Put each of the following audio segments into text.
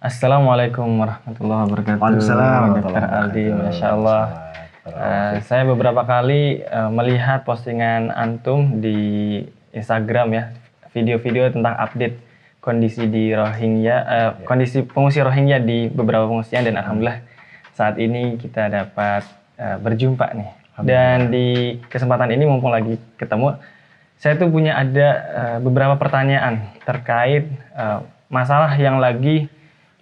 Assalamualaikum warahmatullahi wabarakatuh. Waalaikumsalam Dr. Aldi, Masya Allah. Saya beberapa kali melihat postingan antum di Instagram ya, video-video tentang update kondisi di Rohingya, kondisi pengungsi Rohingya di beberapa pengungsian, dan alhamdulillah saat ini kita dapat berjumpa nih. Dan di kesempatan ini mumpung lagi ketemu, saya tuh punya ada beberapa pertanyaan terkait masalah yang lagi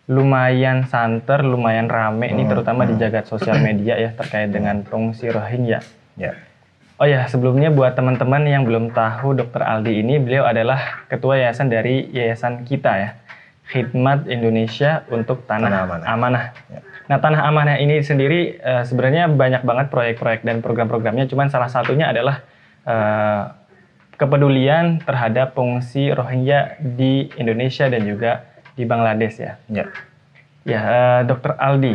lumayan santer, lumayan rame ini terutama di jagat sosial media ya, terkait dengan pengungsi Rohingya. Ya. Oh ya, sebelumnya buat teman-teman yang belum tahu, Dr. Aldi ini beliau adalah ketua yayasan dari yayasan kita ya, Khidmat Indonesia untuk Tanah Amanah. Ya. Nah, Tanah Amanah ini sendiri sebenarnya banyak banget proyek-proyek dan program-programnya, cuman salah satunya adalah kepedulian terhadap pengungsi Rohingya di Indonesia dan juga di Bangladesh ya. Ya. Ya, Dr. Aldi,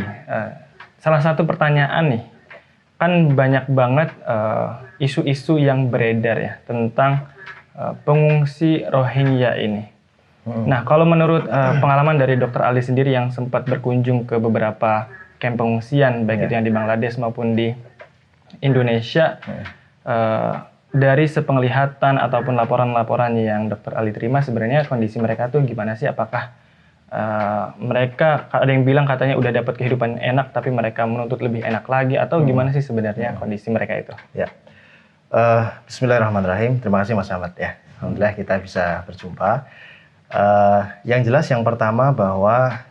salah satu pertanyaan nih, kan banyak banget isu-isu yang beredar ya tentang pengungsi Rohingya ini. Nah, kalau menurut pengalaman dari Dr. Aldi sendiri yang sempat berkunjung ke beberapa kamp pengungsian, baik itu yang di Bangladesh maupun di Indonesia, dari sepenglihatan ataupun laporan-laporan yang Dr. Aldi terima, sebenarnya kondisi mereka tuh gimana sih? Apakah mereka, ada yang bilang katanya udah dapat kehidupan enak tapi mereka menuntut lebih enak lagi, atau gimana sih sebenarnya kondisi mereka itu? Ya. Bismillahirrahmanirrahim. Terima kasih Mas Ahmad ya. Alhamdulillah kita bisa berjumpa. Yang jelas yang pertama bahwa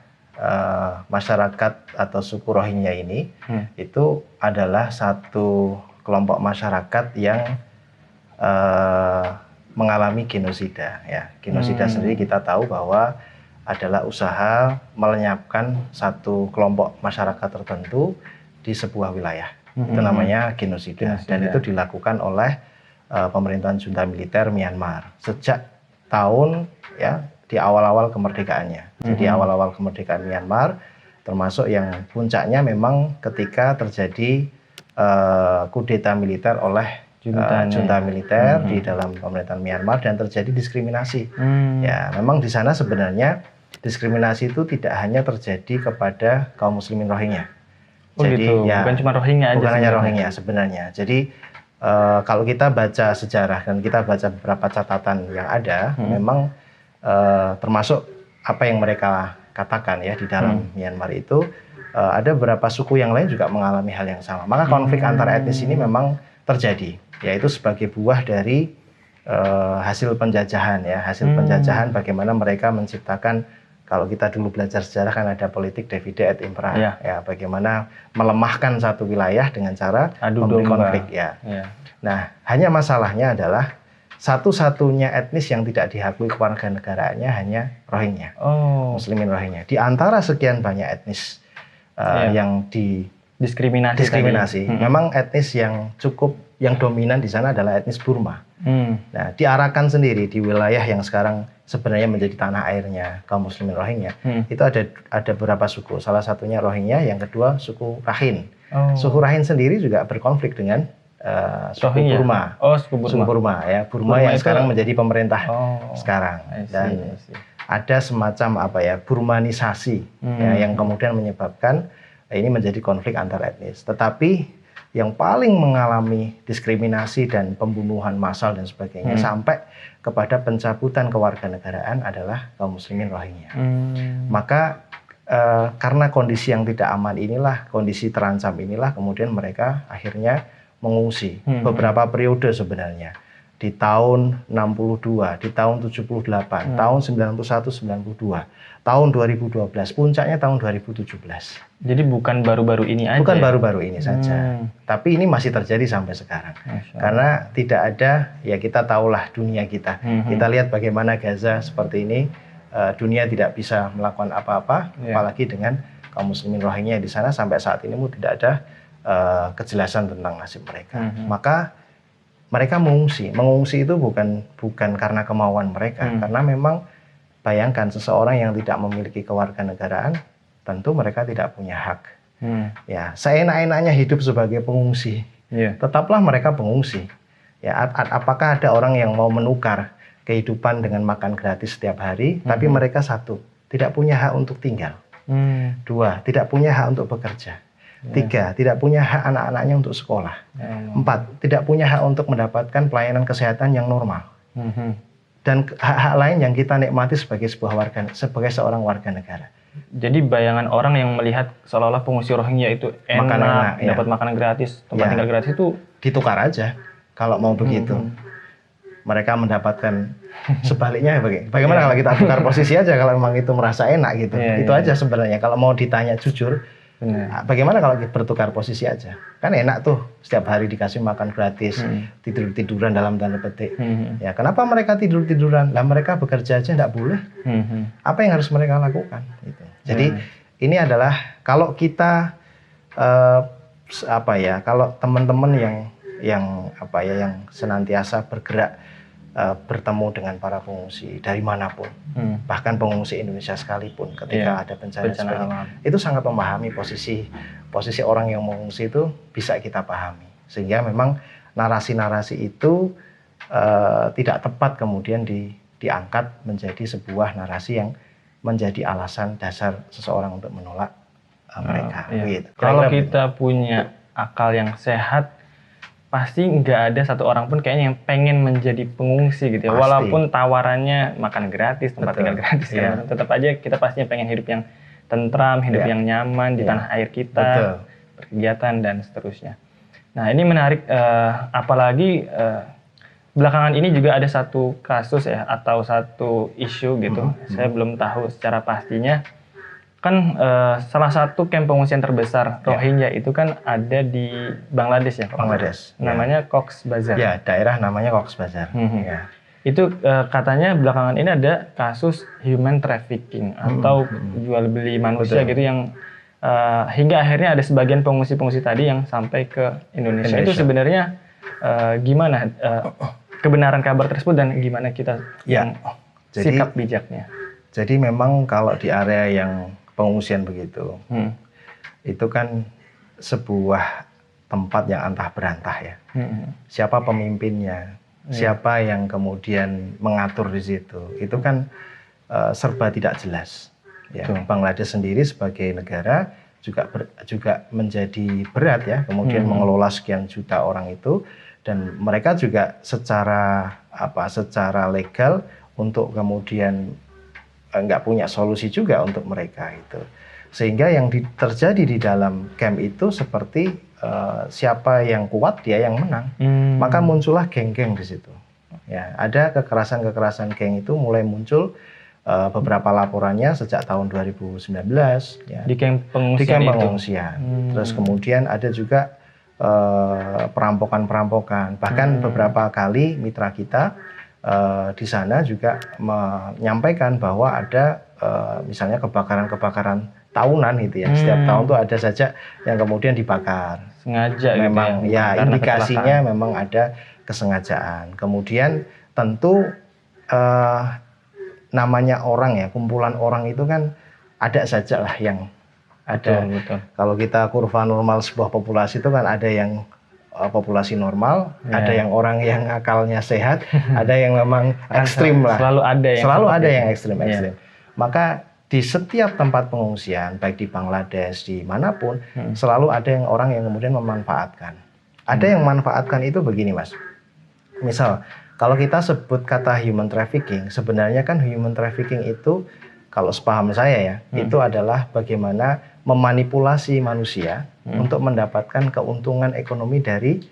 masyarakat atau suku Rohingya ini itu adalah satu kelompok masyarakat yang mengalami genosida ya. Genosida sendiri kita tahu bahwa adalah usaha melenyapkan satu kelompok masyarakat tertentu di sebuah wilayah. Itu namanya genosida. Dan itu dilakukan oleh pemerintahan junta militer Myanmar sejak tahun ya di awal-awal kemerdekaannya. Jadi awal-awal kemerdekaan Myanmar, termasuk yang puncaknya memang ketika terjadi kudeta militer oleh junta militer di dalam pemerintahan Myanmar dan terjadi diskriminasi. Ya, memang di sana sebenarnya diskriminasi itu tidak hanya terjadi kepada kaum muslimin Rohingya. Jadi gitu. Ya, bukan cuma Rohingya aja. Bukan hanya Rohingya sebenarnya. Jadi kalau kita baca sejarah dan kita baca beberapa catatan yang ada, memang termasuk apa yang mereka katakan ya di dalam Myanmar itu ada beberapa suku yang lain juga mengalami hal yang sama. Maka konflik antar etnis ini memang terjadi, yaitu sebagai buah dari hasil penjajahan ya, hasil penjajahan bagaimana mereka menciptakan. Kalau kita dulu belajar sejarah kan ada politik divide et impera, ya bagaimana melemahkan satu wilayah dengan cara memberi konflik ya. Nah, hanya masalahnya adalah satu-satunya etnis yang tidak diakui kewarganegaraannya hanya Rohingya, muslimin Rohingya. Di antara sekian banyak etnis yang diskriminasi, memang etnis yang dominan di sana adalah etnis Burma. Nah, diarahkan sendiri di wilayah yang sekarang sebenarnya menjadi tanah airnya kaum muslimin Rohingya, itu ada beberapa suku. Salah satunya Rohingya, yang kedua suku Rakhine. Suku Rakhine sendiri juga berkonflik dengan suku Burma. Suku Burma ya, Burma yang sekarang menjadi pemerintah sekarang. Dan ada semacam Burmanisasi ya, yang kemudian menyebabkan ini menjadi konflik antar etnis. Tetapi yang paling mengalami diskriminasi dan pembunuhan massal dan sebagainya sampai kepada pencabutan kewarganegaraan adalah kaum muslimin Rohingya. Maka karena kondisi yang tidak aman inilah, kondisi terancam inilah, kemudian mereka akhirnya mengungsi beberapa periode sebenarnya. Di tahun 62, di tahun 78, tahun 91, 92, tahun 2012, puncaknya tahun 2017. Jadi bukan baru-baru ini aja? Bukan baru-baru ini saja, tapi ini masih terjadi sampai sekarang. Karena tidak ada, ya kita tahulah dunia kita. Kita lihat bagaimana Gaza seperti ini, dunia tidak bisa melakukan apa-apa, apalagi dengan kaum muslimin Rohingya di sana sampai saat ini tidak ada kejelasan tentang nasib mereka. Maka mereka mengungsi. Mengungsi itu bukan karena kemauan mereka, karena memang bayangkan seseorang yang tidak memiliki kewarganegaraan, tentu mereka tidak punya hak. Ya, seenak-enaknya hidup sebagai pengungsi. Tetaplah mereka pengungsi. Ya, apakah ada orang yang mau menukar kehidupan dengan makan gratis setiap hari, tapi mereka satu, tidak punya hak untuk tinggal. 2, tidak punya hak untuk bekerja. 3, tidak punya hak anak-anaknya untuk sekolah. 4, tidak punya hak untuk mendapatkan pelayanan kesehatan yang normal. Dan hak-hak lain yang kita nikmati sebagai seorang warga negara. Jadi bayangan orang yang melihat seolah-olah pengungsi Rohingya itu enak, dapat makanan gratis, tempat tinggal gratis itu ditukar aja kalau mau begitu. Mereka mendapatkan sebaliknya. Bagaimana kalau kita tukar posisi aja kalau memang itu merasa enak gitu. Itu aja sebenarnya. Kalau mau ditanya jujur, bagaimana kalau bertukar posisi aja? Kan enak tuh setiap hari dikasih makan gratis, tidur-tiduran dalam tanda petik. Ya, kenapa mereka tidur-tiduran? Lah mereka bekerja aja enggak boleh. Apa yang harus mereka lakukan? Gitu. Jadi ini adalah kalau kita kalau teman-teman yang senantiasa bergerak bertemu dengan para pengungsi dari manapun, bahkan pengungsi Indonesia sekalipun, ketika ada bencana seperti itu sangat memahami posisi orang yang mengungsi itu bisa kita pahami, sehingga memang narasi-narasi itu tidak tepat kemudian diangkat menjadi sebuah narasi yang menjadi alasan dasar seseorang untuk menolak mereka. Gitu. Kalau kita punya akal yang sehat, pasti nggak ada satu orang pun kayaknya yang pengen menjadi pengungsi gitu ya. Pasti. Walaupun tawarannya makan gratis, tempat tinggal gratis, tetap aja kita pastinya pengen hidup yang tentram, hidup yang nyaman di tanah air kita, berkegiatan dan seterusnya. Nah ini menarik, apalagi belakangan ini juga ada satu kasus ya atau satu isu gitu. Saya belum tahu secara pastinya. Kan salah satu kamp pengungsian terbesar Rohingya itu kan ada di Bangladesh ya. Bangladesh. Namanya Cox's Bazar. Ya, daerah namanya Cox's Bazar. Itu katanya belakangan ini ada kasus human trafficking atau jual beli manusia gitu yang hingga akhirnya ada sebagian pengungsi-pengungsi tadi yang sampai ke Indonesia. Itu sebenarnya gimana kebenaran kabar tersebut dan gimana kita sikap bijaknya? Jadi memang kalau di area yang pengungsian begitu, itu kan sebuah tempat yang antah berantah ya. Siapa pemimpinnya, siapa yang kemudian mengatur di situ, itu kan serba tidak jelas. Ya, Bangladesh sendiri sebagai negara juga menjadi berat ya, kemudian mengelola sekian juta orang itu, dan mereka juga secara legal untuk kemudian nggak punya solusi juga untuk mereka itu, sehingga yang terjadi di dalam camp itu seperti siapa yang kuat dia yang menang, maka muncullah geng-geng di situ. Ya, ada kekerasan geng itu mulai muncul, beberapa laporannya sejak tahun 2019 ya, di camp pengungsian. Terus kemudian ada juga perampokan, bahkan beberapa kali mitra kita di sana juga menyampaikan bahwa ada misalnya kebakaran tahunan gitu ya. Setiap tahun tuh ada saja yang kemudian dibakar. Sengaja memang gitu ya indikasinya memang ada kesengajaan. Kemudian tentu namanya orang ya, kumpulan orang itu kan ada saja lah yang ada. Betul. Kalau kita kurva normal sebuah populasi itu kan ada yang populasi normal, ada yang orang yang akalnya sehat, ada yang memang ekstrim lah. Selalu ada yang ekstrim. Maka di setiap tempat pengungsian, baik di Bangladesh, di manapun, selalu ada yang orang yang kemudian memanfaatkan. Ada yang memanfaatkan itu begini, Mas. Misal, kalau kita sebut kata human trafficking, sebenarnya kan human trafficking itu, kalau sepaham saya ya, itu adalah bagaimana memanipulasi manusia untuk mendapatkan keuntungan ekonomi dari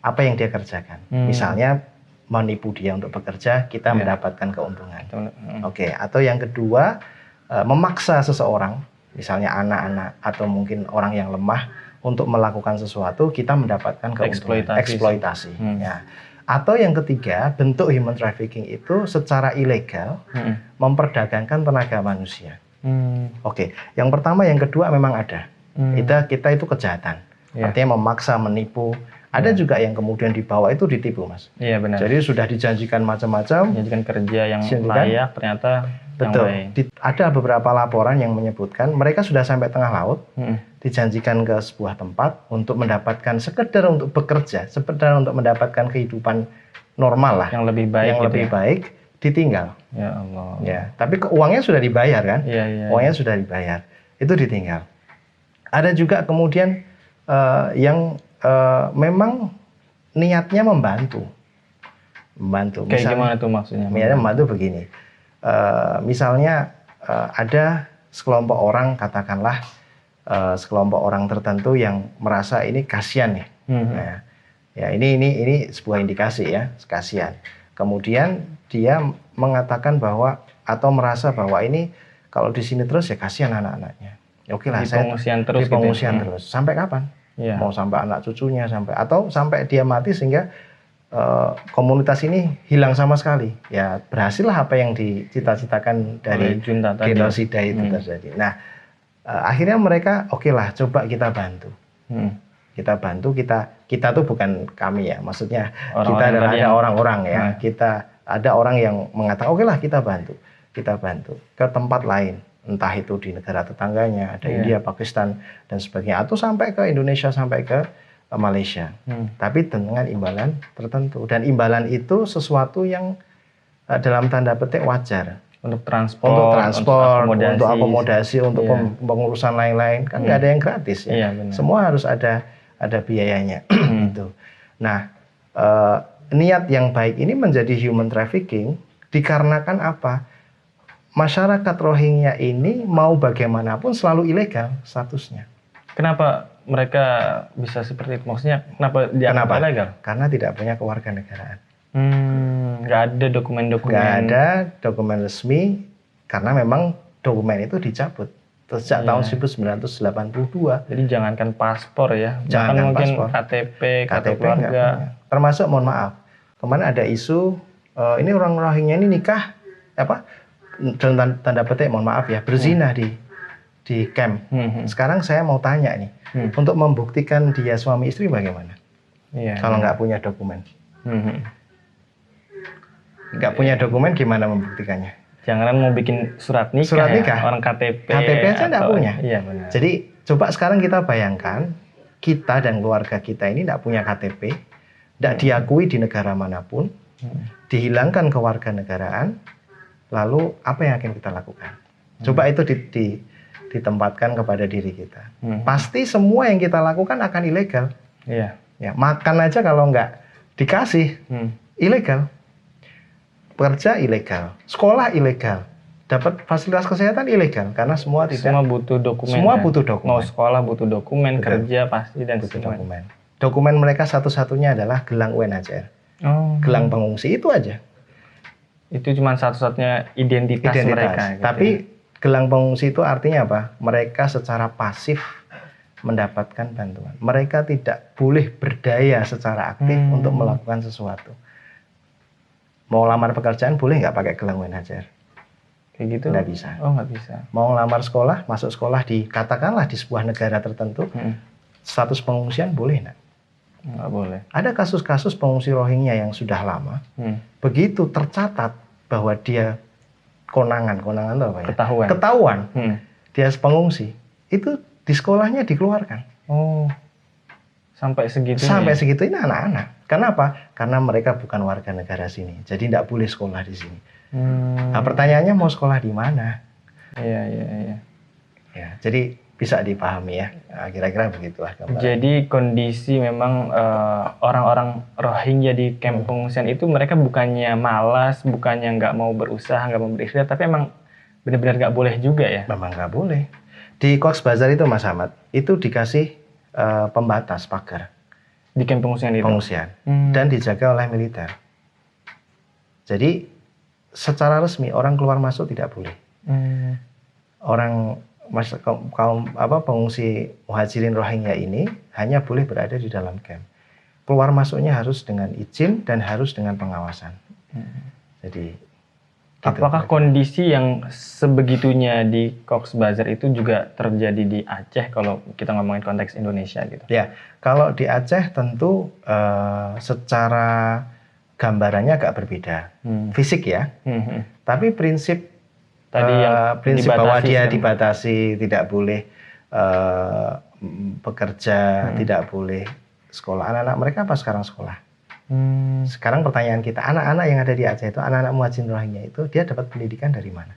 apa yang dia kerjakan. Misalnya menipu dia untuk bekerja, kita mendapatkan keuntungan. Atau yang kedua, memaksa seseorang, misalnya anak-anak atau mungkin orang yang lemah untuk melakukan sesuatu, kita mendapatkan keuntungan. Eksploitasi. Ya. Atau yang ketiga, bentuk human trafficking itu secara ilegal memperdagangkan tenaga manusia. Yang pertama, yang kedua memang ada. Kita itu kejahatan. Artinya memaksa, menipu. Ada juga yang kemudian dibawa itu ditipu, Mas. Iya, benar. Jadi sudah dijanjikan macam-macam. Dijanjikan kerja yang layak, ternyata betul. Ada beberapa laporan yang menyebutkan mereka sudah sampai tengah laut, dijanjikan ke sebuah tempat untuk mendapatkan sekedar untuk bekerja, sekedar untuk mendapatkan kehidupan normal lah, yang lebih baik, ditinggal. Ya Allah. Ya, tapi uangnya sudah dibayar kan? Iya. Uangnya sudah dibayar. itu ditinggal. Ada juga kemudian yang memang niatnya membantu. Kayak gimana tuh maksudnya? Membantu begini. Misalnya ada sekelompok orang, katakanlah sekelompok orang tertentu yang merasa ini kasihan nih. Nah, ya ini sebuah indikasi ya, kasihan. Kemudian dia mengatakan bahwa atau merasa bahwa ini kalau di sini terus ya kasihan anak-anaknya. Oke lah, saya terus di pengungsian terus. Sampai kapan? Yeah. Mau sampai anak cucunya sampai dia mati sehingga komunitas ini hilang sama sekali. Ya berhasillah apa yang dicita-citakan dari genosida itu terjadi. Nah akhirnya mereka oke lah, coba kita bantu. Kita bantu, kita tuh bukan kami ya, maksudnya kita adalah ada orang-orang ya. Kita ada orang yang mengatakan oke lah kita bantu ke tempat lain, entah itu di negara tetangganya, ada India, Pakistan dan sebagainya, atau sampai ke Indonesia, sampai ke Malaysia, tapi dengan imbalan tertentu, dan imbalan itu sesuatu yang dalam tanda petik wajar untuk transport, untuk akomodasi, untuk pengurusan lain-lain, kan nggak ada yang gratis ya, semua harus ada biayanya. Gitu. Nah, niat yang baik ini menjadi human trafficking dikarenakan apa? Masyarakat Rohingya ini mau bagaimanapun selalu ilegal statusnya. Kenapa mereka bisa seperti itu? Maksudnya kenapa dianggap ilegal? Karena tidak punya kewarganegaraan. Nggak ada dokumen-dokumen. Nggak ada dokumen resmi, karena memang dokumen itu dicabut sejak tahun 1982. Jadi jangankan paspor ya, jangankan mungkin paspor, KTP keluarga. Termasuk mohon maaf, kemarin ada isu ini orang Rohingya ini nikah dalam tanda petik mohon maaf ya, berzina di camp. Sekarang saya mau tanya nih, untuk membuktikan dia suami istri bagaimana? Kalau nggak punya dokumen, nggak punya dokumen gimana membuktikannya? Jangan mau bikin surat nikah. Orang KTP aja nggak punya. Iya, benar. Jadi coba sekarang kita bayangkan, kita dan keluarga kita ini nggak punya KTP, nggak diakui di negara manapun, dihilangkan kewarganegaraan, lalu apa yang akan kita lakukan? Coba itu ditempatkan kepada diri kita. Pasti semua yang kita lakukan akan ilegal. Iya. Ya, makan aja kalau nggak dikasih, ilegal. Pekerja ilegal, sekolah ilegal, dapat fasilitas kesehatan ilegal, karena semua butuh dokumen. Butuh dokumen. Mau sekolah butuh dokumen, kerja pasti dan butuh dokumen. Dokumen mereka satu-satunya adalah gelang UNHCR. Gelang pengungsi itu aja. Itu cuma satu-satunya identitas mereka. Gitu. Tapi gelang pengungsi itu artinya apa? Mereka secara pasif mendapatkan bantuan. Mereka tidak boleh berdaya secara aktif untuk melakukan sesuatu. Mau lamar pekerjaan boleh nggak pakai gelang UNHCR? Kayak gitu? Nggak bisa. Oh, nggak bisa. Mau lamar sekolah, masuk sekolah katakanlah di sebuah negara tertentu, status pengungsian boleh nggak? Nggak boleh. Ada kasus-kasus pengungsi Rohingya yang sudah lama, begitu tercatat bahwa dia konangan itu apa ya? Ketahuan. Dia pengungsi, itu di sekolahnya dikeluarkan. Oh, sampai segitunya. Sampai segitunya anak-anak. Kenapa? Karena mereka bukan warga negara sini, jadi tidak boleh sekolah di sini. Nah, pertanyaannya mau sekolah di mana? Iya. Ya, jadi bisa dipahami ya. Nah, kira-kira begitulah gambaran. Jadi kondisi memang orang-orang Rohingya di kamp pengungsian itu mereka bukannya malas, bukannya nggak mau berusaha, nggak mau berikhtiar, tapi emang benar-benar nggak boleh juga ya? Memang nggak boleh. Di Cox's Bazar itu Mas Ahmad, itu dikasih pembatas pagar. Di kamp pengungsian itu? Pengungsian. Dan dijaga oleh militer. Jadi secara resmi orang keluar masuk tidak boleh. Pengungsi muhajirin Rohingya ini hanya boleh berada di dalam camp. Keluar masuknya harus dengan izin dan harus dengan pengawasan. Jadi apakah kondisi yang sebegitunya di Cox's Bazar itu juga terjadi di Aceh kalau kita ngomongin konteks Indonesia gitu? Ya, kalau di Aceh tentu secara gambarannya agak berbeda, fisik ya. Tapi prinsip bahwa dia dibatasi, tidak boleh bekerja, tidak boleh sekolah. Anak-anak mereka apa sekarang sekolah? Sekarang pertanyaan kita, anak-anak yang ada di Aceh itu, anak-anak muhajirin Rohingya itu, dia dapat pendidikan dari mana?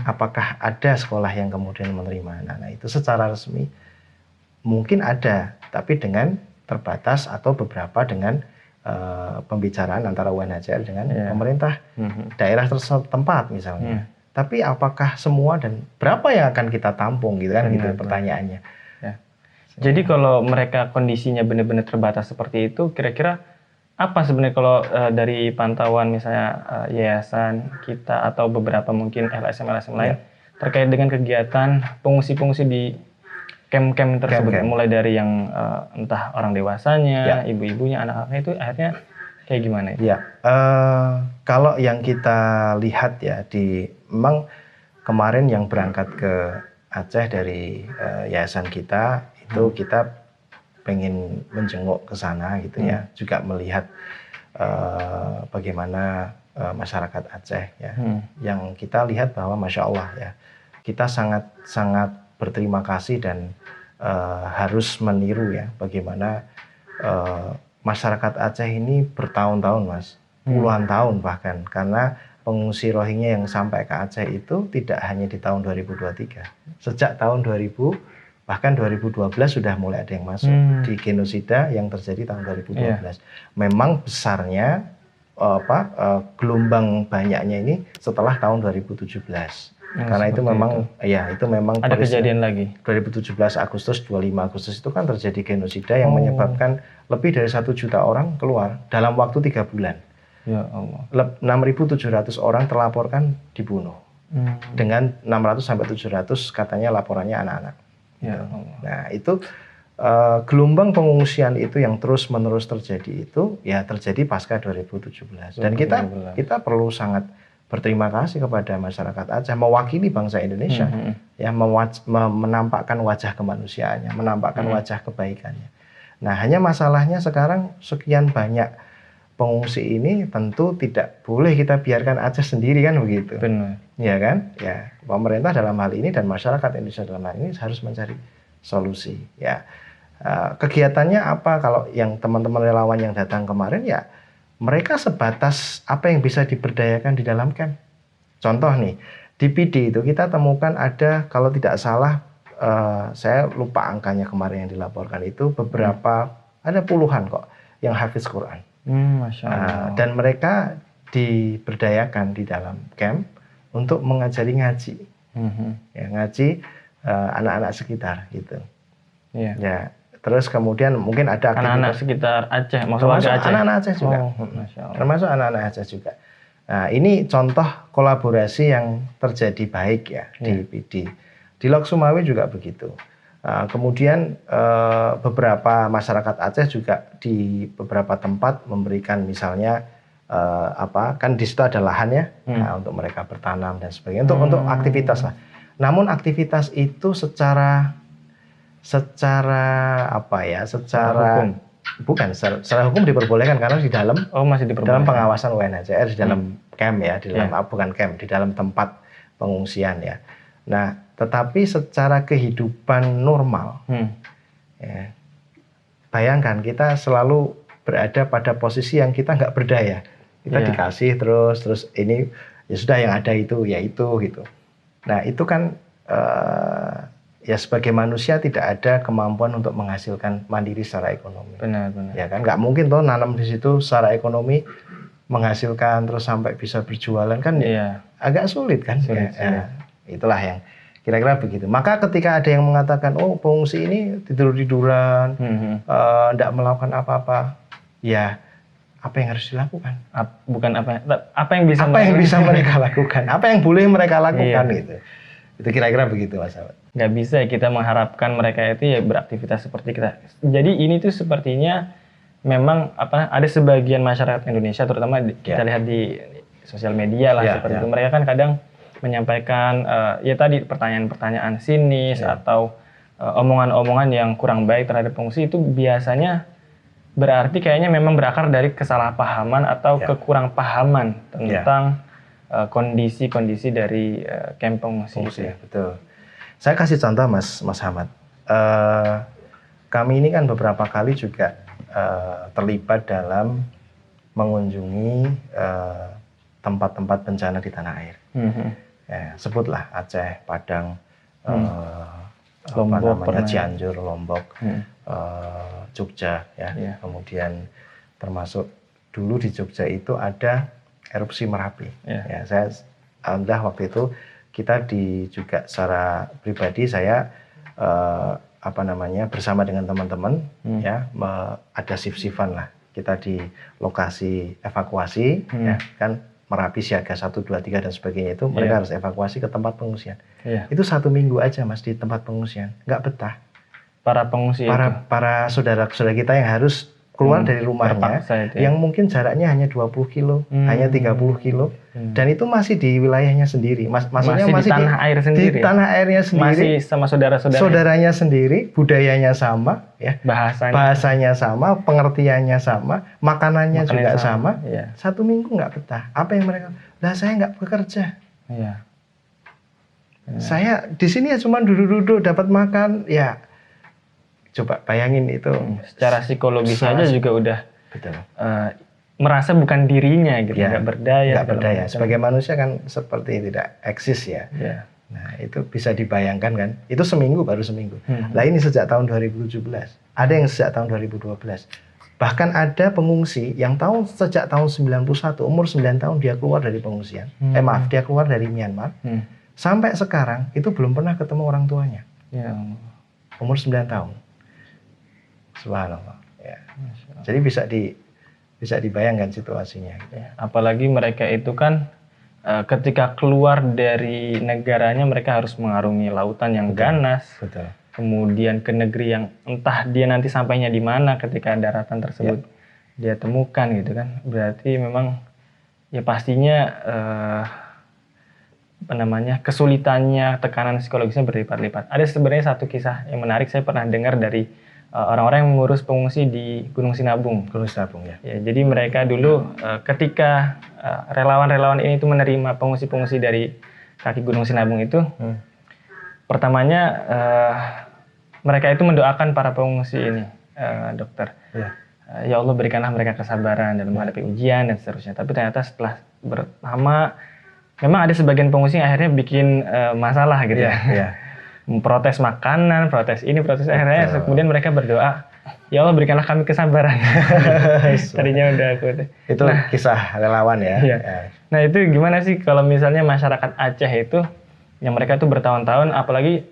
Apakah ada sekolah yang kemudian menerima anak-anak itu secara resmi? Mungkin ada, tapi dengan terbatas atau beberapa dengan pembicaraan antara UNHCR dengan pemerintah daerah tempat misalnya. Tapi apakah semua dan berapa yang akan kita tampung gitu kan, gitu pertanyaannya. Ya. Jadi kalau mereka kondisinya benar-benar terbatas seperti itu, kira-kira apa sebenarnya kalau dari pantauan misalnya yayasan kita atau beberapa mungkin LSM lain terkait dengan kegiatan pengungsi-pengungsi di camp-camp tersebut, mulai dari yang entah orang dewasanya, ibu-ibunya, anak-anaknya itu akhirnya kayak gimana itu? Ya, kalau yang kita lihat ya memang kemarin yang berangkat ke Aceh dari yayasan kita itu kita pengen menjenguk ke sana gitu ya, juga melihat bagaimana masyarakat Aceh ya, yang kita lihat bahwa Masya Allah ya, kita sangat berterima kasih dan harus meniru ya bagaimana masyarakat Aceh ini bertahun-tahun Mas, puluhan tahun bahkan, karena pengungsi Rohingya yang sampai ke Aceh itu tidak hanya di tahun 2023, sejak tahun 2000 bahkan 2012 sudah mulai ada yang masuk di genosida yang terjadi tahun 2012. Memang besarnya gelombang banyaknya ini setelah tahun 2017. Karena itu memang itu memang ada kejadian lagi. 2017 Agustus, 25 Agustus itu kan terjadi genosida yang menyebabkan lebih dari 1 juta orang keluar dalam waktu 3 bulan. Ya Allah. 6.700 orang terlaporkan dibunuh. Dengan 600 sampai 700 katanya laporannya anak-anak. Ya Allah. Nah, itu gelombang pengungsian itu yang terus-menerus terjadi itu ya terjadi pasca 2017. Dan kita perlu sangat berterima kasih kepada masyarakat Aceh mewakili bangsa Indonesia ya, menampakkan wajah kemanusiaannya, menampakkan wajah kebaikannya. Nah, hanya masalahnya sekarang sekian banyak pengungsi ini tentu tidak boleh kita biarkan Aceh sendiri kan begitu. Benar. Ya kan? Ya, pemerintah dalam hal ini dan masyarakat Indonesia dalam hal ini harus mencari solusi ya. Kegiatannya apa kalau yang teman-teman relawan yang datang kemarin ya mereka sebatas apa yang bisa diberdayakan di dalam camp. Contoh nih, di PD itu kita temukan ada, kalau tidak salah, saya lupa angkanya kemarin yang dilaporkan itu, beberapa, ada puluhan kok, yang hafiz Quran. Masya Allah. Dan mereka diberdayakan di dalam camp untuk mengajari ngaji. Ya, ngaji anak-aanak sekitar gitu. Ya. Terus kemudian mungkin ada anak-anak sekitar Aceh, maksudnya Aceh. Anak-anak Aceh juga, termasuk anak-anak Aceh juga. Nah, ini contoh kolaborasi yang terjadi baik ya di PD. Di Lok Sumawi juga begitu. Kemudian beberapa masyarakat Aceh juga di beberapa tempat memberikan misalnya kan di situ ada lahan ya, untuk mereka bertanam dan sebagainya, untuk aktivitas lah. Namun aktivitas itu secara hukum. Bukan secara hukum diperbolehkan karena di dalam dalam pengawasan UNHCR, di dalam camp ya, di dalam bukan camp, di dalam tempat pengungsian ya. Nah, tetapi secara kehidupan normal ya, bayangkan kita selalu berada pada posisi yang kita nggak berdaya, kita dikasih terus ini ya sudah, yang ada itu ya itu gitu. Nah, itu kan ya sebagai manusia tidak ada kemampuan untuk menghasilkan mandiri secara ekonomi. Benar. Ya kan, nggak mungkin toh nanam di situ secara ekonomi menghasilkan terus sampai bisa berjualan kan, agak sulit kan. Sulit. Itulah yang kira-kira begitu. Maka ketika ada yang mengatakan, oh pengungsi ini tidur-tiduran, tidak melakukan apa-apa, ya apa yang harus dilakukan? Bukan apa yang bisa mereka lakukan, apa yang boleh mereka lakukan gitu. Itu kira-kira begitu Mas Ahmad. Nggak bisa kita mengharapkan mereka itu ya beraktivitas seperti kita. Jadi ini tuh sepertinya memang ada sebagian masyarakat Indonesia, terutama kita lihat di sosial media lah seperti itu. Mereka kan kadang menyampaikan ya tadi pertanyaan-pertanyaan sinis atau omongan-omongan yang kurang baik terhadap pengungsi, itu biasanya berarti kayaknya memang berakar dari kesalahpahaman atau kekurangpahaman tentang kondisi-kondisi dari camp pengungsi. Ya, betul. Saya kasih contoh Mas Ahmad. Kami ini kan beberapa kali juga terlibat dalam mengunjungi tempat-tempat bencana di tanah air. Ya, sebutlah Aceh, Padang, Lombok pernah. Cianjur, Lombok, Jogja, ya. Iya. Kemudian termasuk dulu di Jogja itu ada erupsi Merapi. Iya. Ya, saya alhamdulillah waktu itu kita juga secara pribadi saya bersama dengan teman-teman ya ada shift-shiftan lah. Kita di lokasi evakuasi ya kan Merapi siaga 1, 2, 3 dan sebagainya itu mereka harus evakuasi ke tempat pengungsian. Itu 1 minggu aja Mas di tempat pengungsian, nggak betah. Para pengungsi para saudara-saudara kita yang harus keluar dari rumahnya, yang mungkin jaraknya hanya 20 kilo, hanya 30 kilo, dan itu masih di wilayahnya sendiri. Maksudnya masih di tanah air sendiri. Di tanah airnya sendiri. Masih sama saudara-saudara. Saudaranya sendiri, budayanya sama, ya. Bahasanya sama, pengertiannya sama, makanannya juga sama. Iya. 1 minggu nggak betah. Apa yang mereka? Lah saya nggak bekerja. Iya. Saya di sini ya cuma duduk-duduk dapat makan, ya. Coba bayangin itu. Secara psikologis saja juga udah betul. Merasa bukan dirinya gitu, nggak berdaya. Nggak berdaya. Sebagai manusia kan seperti tidak eksis ya. Yeah. Nah itu bisa dibayangkan kan. Itu baru seminggu. Nah ini sejak tahun 2017. Ada yang sejak tahun 2012. Bahkan ada pengungsi yang sejak tahun 91, umur 9 tahun dia keluar dari pengungsian. Dia keluar dari Myanmar. Sampai sekarang itu belum pernah ketemu orang tuanya. Yeah. Umur 9 tahun. Subhanallah. Ya. Jadi bisa dibayangkan situasinya. Ya, apalagi mereka itu kan ketika keluar dari negaranya mereka harus mengarungi lautan yang ganas. Betul. Kemudian ke negeri yang entah dia nanti sampainya di mana ketika daratan tersebut dia temukan gitu kan. Berarti memang ya pastinya kesulitannya, tekanan psikologisnya berlipat-lipat. Ada sebenarnya satu kisah yang menarik saya pernah dengar dari orang-orang yang mengurus pengungsi di Gunung Sinabung. Gunung Sinabung ya. Jadi mereka dulu ketika relawan-relawan ini itu menerima pengungsi-pengungsi dari kaki Gunung Sinabung itu, pertamanya mereka itu mendoakan para pengungsi ini, dokter. Ya Allah berikanlah mereka kesabaran dalam menghadapi ujian dan seterusnya. Tapi ternyata setelah berlama, memang ada sebagian pengungsi yang akhirnya bikin masalah gitu ya. Protes makanan, protes ini, protes akhirnya kemudian mereka berdoa, ya Allah berikanlah kami kesabaran. Tadinya udah aku itu kisah relawan ya. Iya. Nah itu gimana sih kalau misalnya masyarakat Aceh itu yang mereka tuh bertahun-tahun, apalagi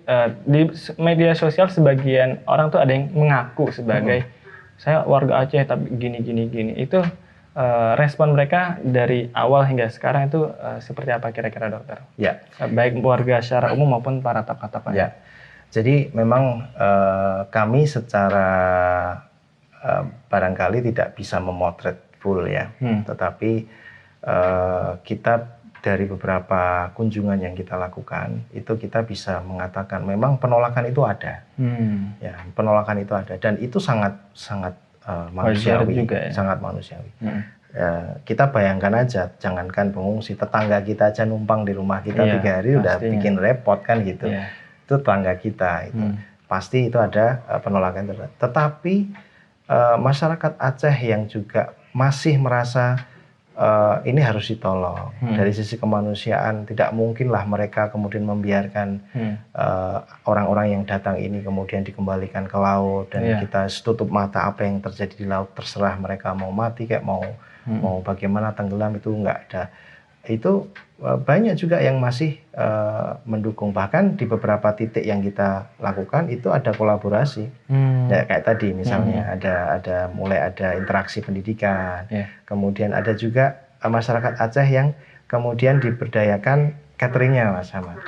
di media sosial sebagian orang tuh ada yang mengaku sebagai saya warga Aceh tapi gini. Itu respon mereka dari awal hingga sekarang itu seperti apa kira-kira dokter? Ya. Baik warga secara umum maupun para tokoh-tokoh. Ya. Jadi memang kami secara barangkali tidak bisa memotret full ya. Tetapi kita dari beberapa kunjungan yang kita lakukan itu kita bisa mengatakan memang penolakan itu ada. Ya, penolakan itu ada dan itu sangat manusiawi, juga, ya? Sangat manusiawi. Ya, kita bayangkan aja, jangankan pengungsi, tetangga kita aja numpang di rumah kita 3 hari udah bikin repot kan gitu. Itu tetangga kita itu pasti itu ada penolakan terhadap. Tetapi masyarakat Aceh yang juga masih merasa ini harus ditolong dari sisi kemanusiaan, tidak mungkinlah mereka kemudian membiarkan orang-orang yang datang ini kemudian dikembalikan ke laut dan kita tutup mata apa yang terjadi di laut, terserah mereka mau mati kayak mau bagaimana tenggelam, itu nggak ada. Itu banyak juga yang masih mendukung, bahkan di beberapa titik yang kita lakukan itu ada kolaborasi. Ya, kayak tadi misalnya mulai ada interaksi pendidikan. Kemudian ada juga masyarakat Aceh yang kemudian diberdayakan cateringnya Mas Ahmad.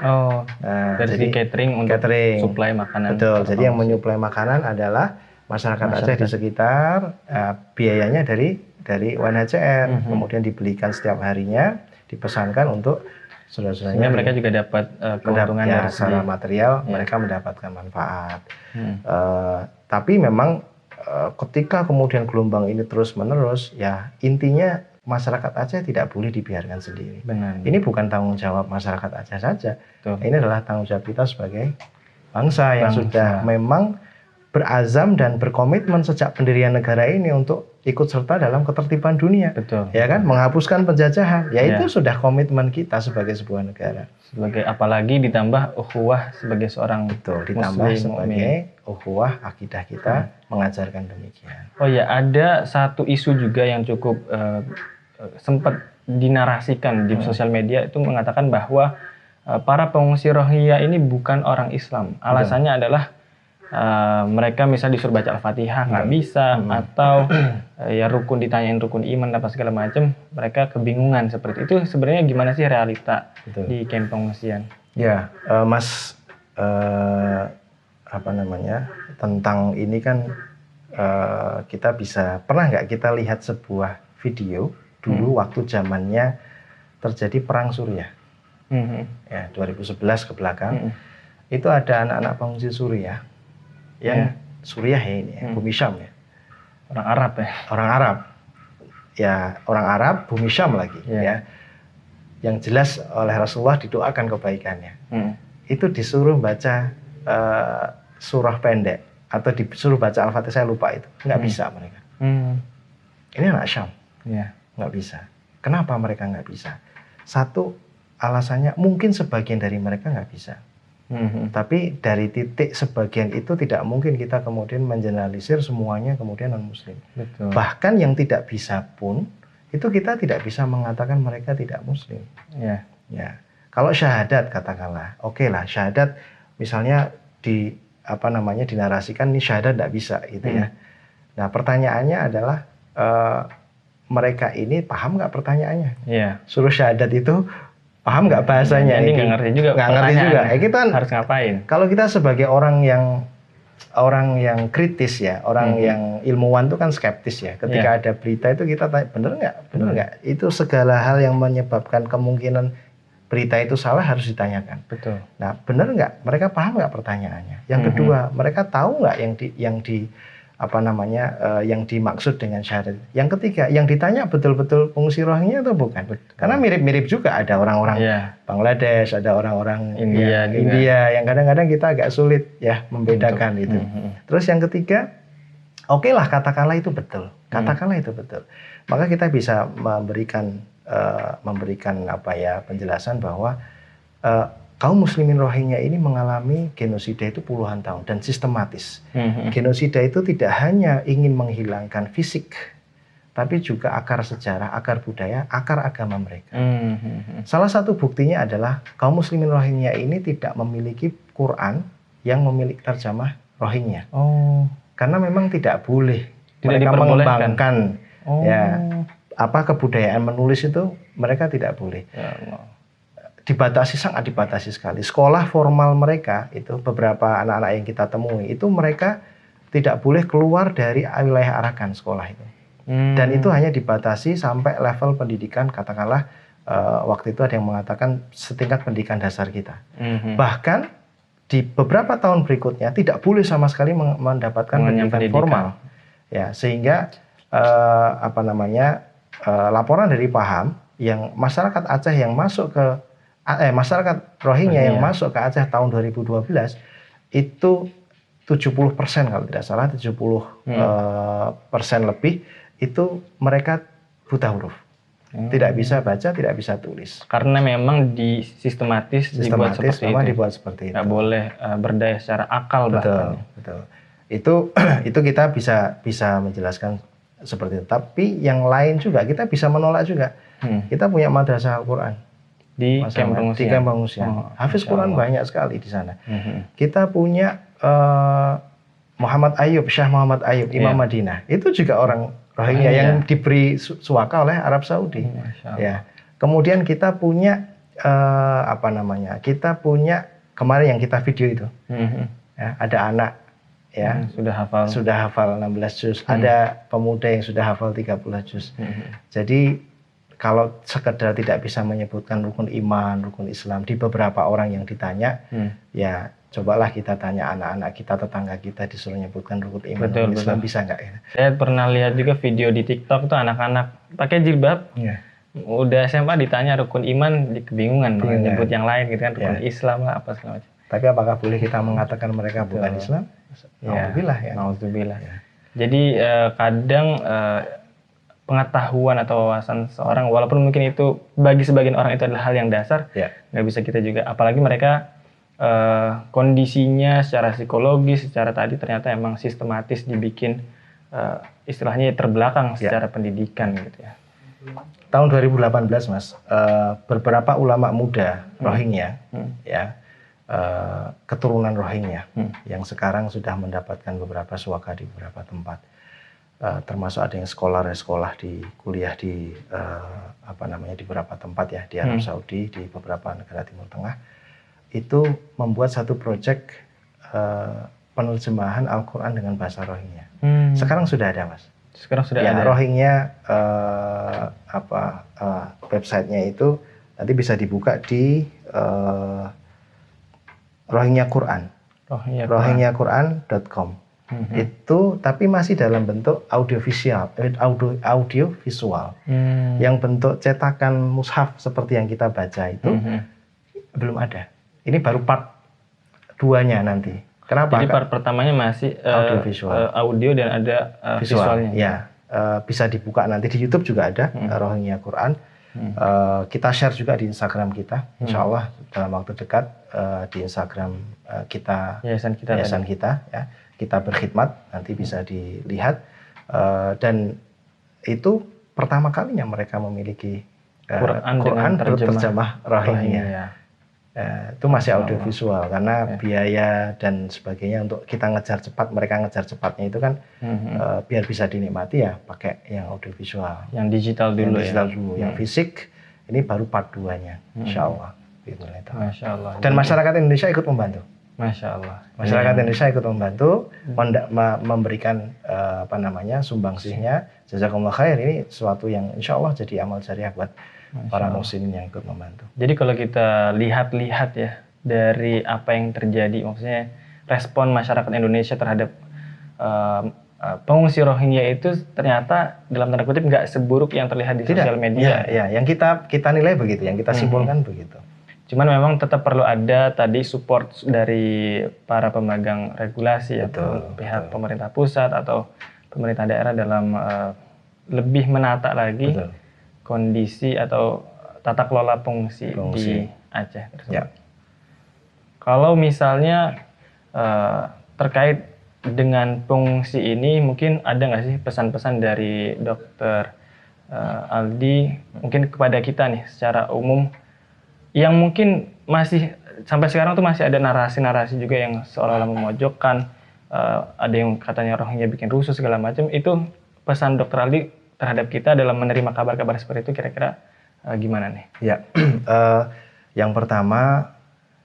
Dari catering untuk suplai makanan. Betul. Jadi yang menyuplai makanan adalah masyarakat Aceh di sekitar, biayanya dari UNHCR, kemudian dibelikan setiap harinya, dipesankan untuk saudara-saudaranya. Mereka juga dapat keuntungan dari secara material, mereka mendapatkan manfaat. Tapi memang ketika kemudian gelombang ini terus-menerus, ya intinya masyarakat Aceh tidak boleh dibiarkan sendiri. Benar. Ini bukan tanggung jawab masyarakat Aceh saja. Ini adalah tanggung jawab kita sebagai bangsa yang sudah memang berazam dan berkomitmen sejak pendirian negara ini untuk ikut serta dalam ketertiban dunia. Betul. Ya kan, menghapuskan penjajahan. Ya Ya. itu sudah komitmen kita sebagai sebuah negara. Sebagai apalagi ditambah ukhuwah sebagai seorang Betul, ditambah muslim, sebagai mukmin. ukhuwah akidah kita mengajarkan demikian. Oh ya, ada satu isu juga yang cukup sempat dinarasikan di sosial media itu mengatakan bahwa para pengungsi Rohingya ini bukan orang Islam. Alasannya adalah mereka misal disuruh baca Al-Fatihah nggak bisa, atau ya rukun ditanyain rukun iman apa segala macam, mereka kebingungan seperti itu. Sebenarnya gimana sih realita di kamp pengungsian? Ya, Mas, apa namanya, tentang ini kan kita bisa, pernah nggak kita lihat sebuah video dulu waktu zamannya terjadi perang Suriah, ya 2011 ke belakang, itu ada anak-anak pengungsi Suriah yang Suriah ya ini, bumi Syam ya, Orang Arab ya. orang Arab, ya orang Arab, bumi Syam lagi, ya, yang jelas oleh Rasulullah didoakan kebaikannya. Itu disuruh baca surah pendek atau disuruh baca Al-Fatihah, saya lupa itu, nggak bisa mereka. Ini anak Syam, nggak bisa. Kenapa mereka nggak bisa? Satu, alasannya mungkin sebagian dari mereka nggak bisa. Tapi dari titik sebagian itu tidak mungkin kita kemudian mengeneralisir semuanya kemudian non-muslim. Betul. Bahkan yang tidak bisa pun, itu kita tidak bisa mengatakan mereka tidak muslim. Ya. Ya. Kalau syahadat katakanlah, oke lah syahadat misalnya dinarasikan ini syahadat tidak bisa gitu ya. Nah pertanyaannya adalah mereka ini paham nggak pertanyaannya? Iya. Suruh syahadat itu paham nggak bahasanya? Ini nggak ngerti juga. Nggak ngerti juga. Kita harus ngapain? Kalau kita sebagai orang yang kritis ya, orang yang ilmuwan itu kan skeptis ya. Ketika ada berita itu kita tanya bener nggak? Itu segala hal yang menyebabkan kemungkinan berita itu salah harus ditanyakan. Betul. Nah, benar nggak? Mereka paham nggak pertanyaannya? Yang kedua, mereka tahu nggak yang dimaksud dengan syahadat? Yang ketiga, yang ditanya betul-betul pengungsi Rohingya atau bukan? Betul. Karena mirip-mirip juga, ada orang-orang Bangladesh, ada orang-orang India yang kadang-kadang kita agak sulit ya membedakan itu. Terus yang ketiga, oke lah katakanlah itu betul, maka kita bisa memberikan penjelasan bahwa kaum muslimin Rohingya ini mengalami genosida itu puluhan tahun dan sistematis. Genosida itu tidak hanya ingin menghilangkan fisik, tapi juga akar sejarah, akar budaya, akar agama mereka. Salah satu buktinya adalah kaum muslimin Rohingya ini tidak memiliki Quran yang memiliki terjemah Rohingya. Karena memang tidak boleh mereka mengembangkan kebudayaan menulis itu mereka tidak boleh. Sangat dibatasi sekali. Sekolah formal mereka itu beberapa anak-anak yang kita temui itu mereka tidak boleh keluar dari wilayah Arakan sekolah itu. Dan itu hanya dibatasi sampai level pendidikan katakanlah waktu itu ada yang mengatakan setingkat pendidikan dasar kita. Bahkan di beberapa tahun berikutnya tidak boleh sama sekali mendapatkan pendidikan formal. Ya, sehingga laporan dari Paham yang masyarakat Aceh yang masuk ke masyarakat Rohingya yang masuk ke Aceh tahun 2012 itu 70% kalau tidak salah 70% lebih itu mereka buta huruf. Tidak bisa baca, tidak bisa tulis. Karena memang sistematis dibuat seperti itu. Nggak boleh berdaya secara akal bahkan. Betul. Itu kita bisa menjelaskan seperti itu. Tapi yang lain juga kita bisa menolak juga. Kita punya madrasah Al-Quran di kamp pengungsian. Hafiz Quran banyak sekali di sana. Kita punya Muhammad Ayub, Syekh Muhammad Ayub, Imam Madinah. Itu juga orang Rohingya yang diberi suaka oleh Arab Saudi. Ya. Kemudian kita punya kita punya kemarin yang kita video itu. Ya, ada anak ya sudah hafal 16 juz. Ada pemuda yang sudah hafal 30 juz. Jadi kalau sekedar tidak bisa menyebutkan rukun iman, rukun Islam di beberapa orang yang ditanya, ya cobalah kita tanya anak-anak kita, tetangga kita disuruh menyebutkan rukun iman, rukun Islam bisa nggak ya? Saya pernah lihat juga video di TikTok tuh anak-anak pakai jilbab, udah SMA ditanya rukun iman, kebingungan menyebut yang lain gitu kan, rukun Islam lah apa segala macam. Tapi apakah boleh kita mengatakan mereka bukan Islam? Alhamdulillah ya. Alhamdulillah. Jadi kadang pengetahuan atau wawasan seorang, walaupun mungkin itu bagi sebagian orang itu adalah hal yang dasar, nggak bisa kita juga. Apalagi mereka kondisinya secara psikologis, secara tadi ternyata emang sistematis dibikin istilahnya terbelakang secara pendidikan gitu ya. Tahun 2018 Mas, beberapa ulama muda Rohingya, ya, keturunan Rohingya yang sekarang sudah mendapatkan beberapa suaka di beberapa tempat, termasuk ada yang sekolah di kuliah di di beberapa tempat ya di Arab Saudi, di beberapa negara Timur Tengah, itu membuat satu proyek penerjemahan Al-Quran dengan bahasa Rohingya. Sekarang sudah ada Mas. Sekarang sudah ya, ada. Rohingya websitenya itu nanti bisa dibuka di Rohingya Quran. rohingyaquran.com. Itu tapi masih dalam bentuk audiovisual, yang bentuk cetakan mushaf seperti yang kita baca itu belum ada. Ini baru part 2-nya nanti. Kenapa? Jadi part pertamanya masih audio dan ada visualnya. Ya, bisa dibuka nanti di YouTube juga ada Rohingya Quran. Kita share juga di Instagram kita, Insya Allah dalam waktu dekat di Instagram kita, yayasan kita, ya, kita berkhidmat, nanti bisa dilihat. Dan itu pertama kalinya mereka memiliki Quran berterjemah Rohingya. Itu masih audiovisual karena biaya dan sebagainya untuk kita ngejar cepat, mereka ngejar cepatnya itu kan biar bisa dinikmati ya pakai yang audiovisual, yang digital dulu, yang fisik ini baru part 2-nya, Insya Allah. Masya Allah. Dan masyarakat Indonesia ikut membantu. Masya Allah. Masyarakat Indonesia ikut membantu, memberikan sumbangsihnya. Jazakumullah khair, ini sesuatu yang Insya Allah jadi amal jariah buat para muslimin yang ikut membantu. Jadi kalau kita lihat-lihat ya dari apa yang terjadi, maksudnya respon masyarakat Indonesia terhadap pengungsi Rohingya itu ternyata dalam tanda kutip nggak seburuk yang terlihat di sosial media. Ya, yang kita nilai begitu, yang kita simpulkan begitu. Cuman memang tetap perlu ada tadi support dari para pemegang regulasi atau pihak pemerintah pusat atau pemerintah daerah dalam lebih menata lagi kondisi atau tata kelola pengungsi di Aceh tersebut. Ya. Kalau misalnya terkait dengan pengungsi ini, mungkin ada nggak sih pesan-pesan dari Dokter Aldi mungkin kepada kita nih secara umum, yang mungkin masih sampai sekarang tuh masih ada narasi-narasi juga yang seolah-olah memojokkan, ada yang katanya Rohingya bikin rusuh segala macam. Itu pesan Dokter Aldi terhadap kita dalam menerima kabar-kabar seperti itu kira-kira gimana nih? Ya, yang pertama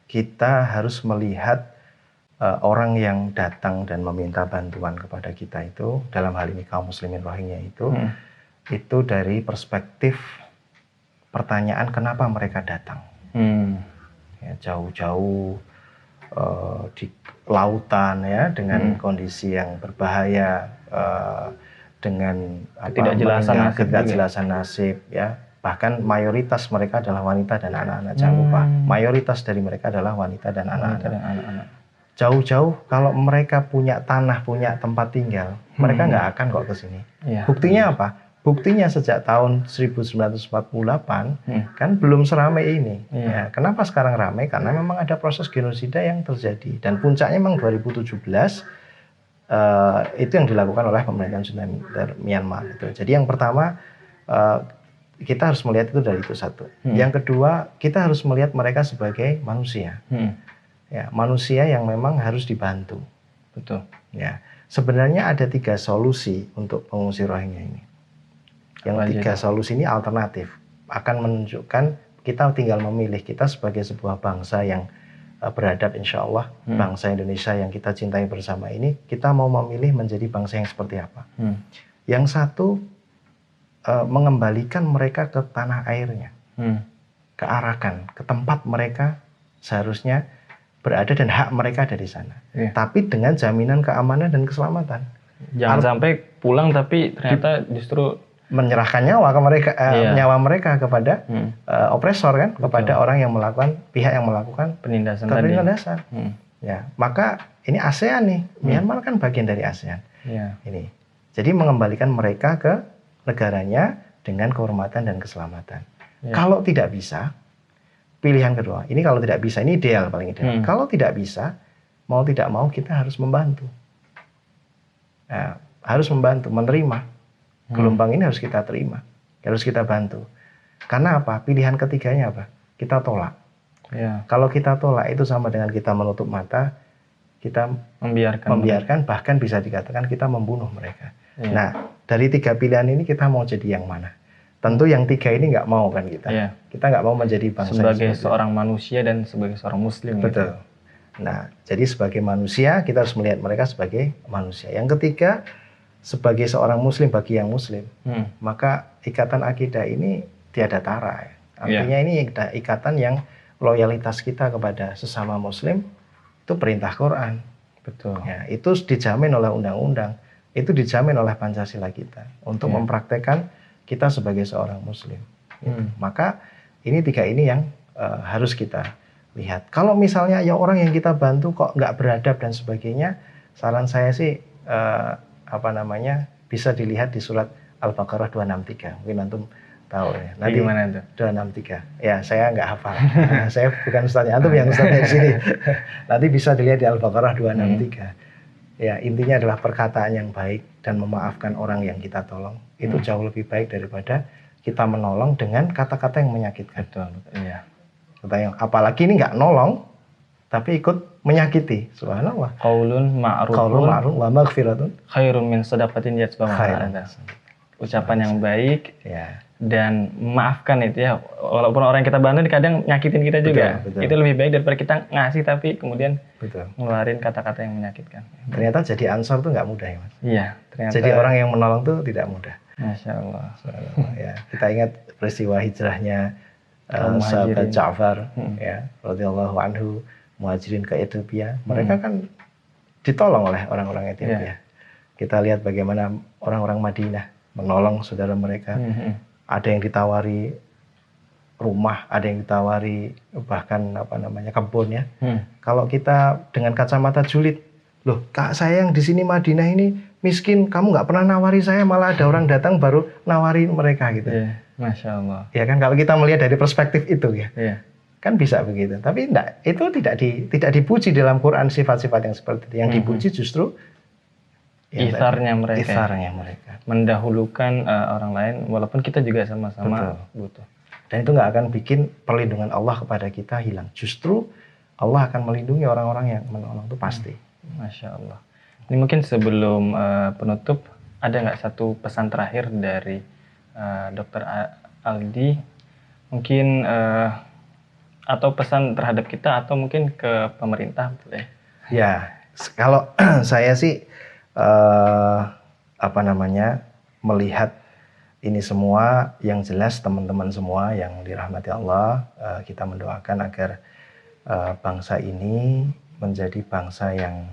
kita harus melihat orang yang datang dan meminta bantuan kepada kita itu, dalam hal ini kaum muslimin Rohingya itu dari perspektif pertanyaan kenapa mereka datang. Ya, jauh-jauh di lautan ya dengan kondisi yang berbahaya, dengan ketidakjelasan nasib ya, bahkan mayoritas mereka adalah wanita dan anak-anak. Jangan lupa mayoritas dari mereka adalah wanita dan anak-anak. Jauh-jauh kalau mereka punya tanah, punya tempat tinggal, mereka nggak akan kok ke sini. Buktinya apa? Buktinya sejak tahun 1948 kan belum seramai ini. Ya, kenapa sekarang ramai? Karena memang ada proses genosida yang terjadi, dan puncaknya memang 2017 itu yang dilakukan oleh pemerintahan Myanmar itu. Jadi yang pertama kita harus melihat itu dari itu satu. Yang kedua kita harus melihat mereka sebagai manusia. Ya, manusia yang memang harus dibantu. Betul. Ya, sebenarnya ada 3 solusi untuk pengungsi Rohingya ini. Yang 3 solusi ini alternatif, akan menunjukkan kita tinggal memilih, kita sebagai sebuah bangsa yang beradab insya Allah, bangsa Indonesia yang kita cintai bersama ini, kita mau memilih menjadi bangsa yang seperti apa. Yang satu, mengembalikan mereka ke tanah airnya, ke Arakan, ke tempat mereka seharusnya berada dan hak mereka ada di sana. Tapi dengan jaminan keamanan dan keselamatan. Jangan sampai pulang tapi ternyata justru menyerahkan nyawa ke mereka, Iya. nyawa mereka kepada opresor kan, kepada Betul. orang yang melakukan, pihak yang melakukan Penindasan tadi. penindasan. Ya, maka ini ASEAN nih, Myanmar kan bagian dari ASEAN. Iya. Ini, jadi mengembalikan mereka ke negaranya dengan kehormatan dan keselamatan. Iya. Kalau tidak bisa, pilihan kedua, ini kalau tidak bisa, ini ideal paling ideal. Kalau tidak bisa, mau tidak mau kita harus membantu. Nah, harus membantu, menerima. Gelombang ini harus kita terima, harus kita bantu. Karena apa? Pilihan ketiganya apa? Kita tolak. Iya. Kalau kita tolak itu sama dengan kita menutup mata, kita membiarkan, bahkan bisa dikatakan kita membunuh mereka. Iya. Nah, dari 3 pilihan ini kita mau jadi yang mana? Tentu yang 3 ini nggak mau kan kita. Iya. Kita nggak mau menjadi bangsa sebagai yang seorang manusia dan sebagai seorang muslim. betul. Gitu. Nah, jadi sebagai manusia kita harus melihat mereka sebagai manusia. Yang ketiga, sebagai seorang muslim bagi yang muslim, maka ikatan akidah ini tiada tara. Artinya ini ikatan yang loyalitas kita kepada sesama muslim itu perintah Quran. Betul. Ya, itu dijamin oleh undang-undang, itu dijamin oleh Pancasila kita untuk mempraktekkan kita sebagai seorang muslim. Maka ini 3 ini yang harus kita lihat. Kalau misalnya ya orang yang kita bantu kok nggak beradab dan sebagainya, saran saya sih bisa dilihat di surat Al-Baqarah 263. Mungkin antum tahu ya. Nanti gimana itu? 263. Ya, saya nggak hafal. Nah, saya bukan ustaznya, antum yang ustaznya di sini. Nanti bisa dilihat di Al-Baqarah 263. Ya, intinya adalah perkataan yang baik dan memaafkan orang yang kita tolong. Itu jauh lebih baik daripada kita menolong dengan kata-kata yang menyakitkan. Betul. Iya. Apalagi ini nggak nolong, tapi ikut menyakiti. Subhanallah. Qaulun ma'rufun wa maghfiratun khairun min shadaqatin yatba'uha adza. Ucapan yang baik ya. Dan memaafkan itu ya. Walaupun orang yang kita bantu kadang nyakitin kita juga. Betul. Itu lebih baik daripada kita ngasih tapi kemudian Betul. ngeluarin kata-kata yang menyakitkan. Ternyata jadi ansor tuh nggak mudah ya, Mas. Iya, ternyata. Jadi orang yang menolong tuh tidak mudah. Masya Allah. Ya, kita ingat peristiwa hijrahnya sahabat Ja'far, ya, radhiyallahu anhu, muhajirin ke Ethiopia. Mereka kan ditolong oleh orang-orang Ethiopia. Kita lihat bagaimana orang-orang Madinah menolong saudara mereka. Ada yang ditawari rumah, ada yang ditawari bahkan kebun ya. Kalau kita dengan kacamata julid, loh kak saya yang di sini Madinah ini miskin, kamu nggak pernah nawari saya, malah ada orang datang baru nawari mereka gitu. Masya Allah. Ya kan kalau kita melihat dari perspektif itu ya, kan bisa begitu. Tapi enggak, itu tidak dipuji dalam Quran sifat-sifat yang seperti itu. Yang dipuji justru isarnya mereka. Isarnya mereka. Mendahulukan orang lain, walaupun kita juga sama-sama butuh. Dan itu nggak akan bikin perlindungan Allah kepada kita hilang. Justru Allah akan melindungi orang-orang yang menolong itu pasti. Masya Allah. Ini mungkin sebelum penutup, ada nggak satu pesan terakhir dari Dr. Aldi? Mungkin atau pesan terhadap kita atau mungkin ke pemerintah, boleh? Ya, kalau saya sih melihat ini semua, yang jelas teman-teman semua yang dirahmati Allah, kita mendoakan agar bangsa ini menjadi bangsa yang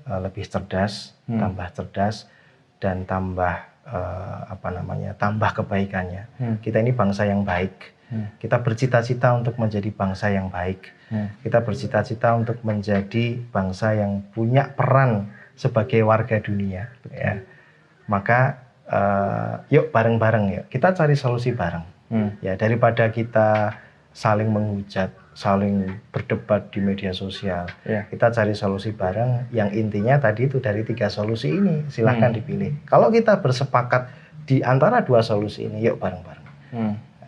lebih cerdas, tambah cerdas dan tambah tambah kebaikannya. Kita ini bangsa yang baik. Kita bercita-cita untuk menjadi bangsa yang baik. Kita bercita-cita untuk menjadi bangsa yang punya peran sebagai warga dunia. Ya. Maka yuk bareng-bareng yuk kita cari solusi bareng. Ya, daripada kita saling menghujat, saling berdebat di media sosial. Kita cari solusi bareng yang intinya tadi itu dari 3 solusi ini silahkan dipilih. Kalau kita bersepakat di antara 2 solusi ini, yuk bareng-bareng.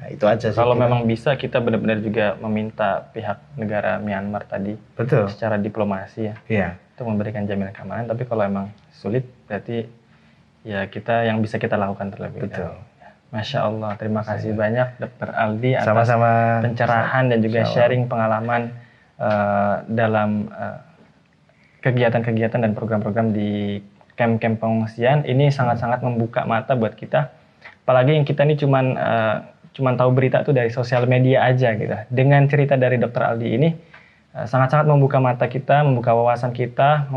Nah, itu aja sih. Kalau memang bisa kita benar-benar juga meminta pihak negara Myanmar tadi, betul, secara diplomasi ya, untuk memberikan jaminan keamanan. Tapi kalau emang sulit, berarti ya kita yang bisa kita lakukan terlebih dahulu. Masya Allah, terima kasih banyak Dr. Aldi atas sama-sama pencerahan dan juga sharing pengalaman dalam kegiatan-kegiatan dan program-program di camp-camp pengungsian. Ini sangat-sangat membuka mata buat kita. Apalagi yang kita ini cuman tahu berita tuh dari sosial media aja gitu. Dengan cerita dari Dr. Aldi ini sangat-sangat membuka mata kita, membuka wawasan kita,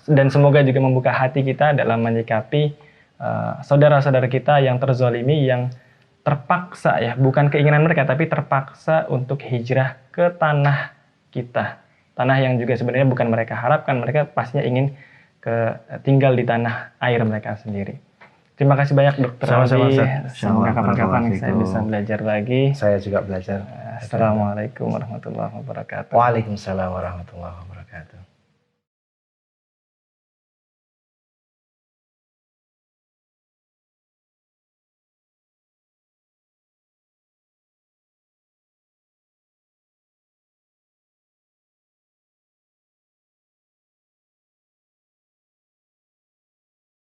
dan semoga juga membuka hati kita dalam menyikapi saudara-saudara kita yang terzolimi, yang terpaksa ya, bukan keinginan mereka tapi terpaksa untuk hijrah ke tanah kita, tanah yang juga sebenarnya bukan mereka harapkan, mereka pastinya ingin tinggal di tanah air mereka sendiri. Terima kasih banyak Dokter Sama-sama, Aldi. Ustaz. Semoga kapan-kapan Barakallahu saya fikum. bisa belajar lagi. Saya juga belajar. Assalamualaikum warahmatullahi wabarakatuh. Waalaikumsalam warahmatullahi wabarakatuh.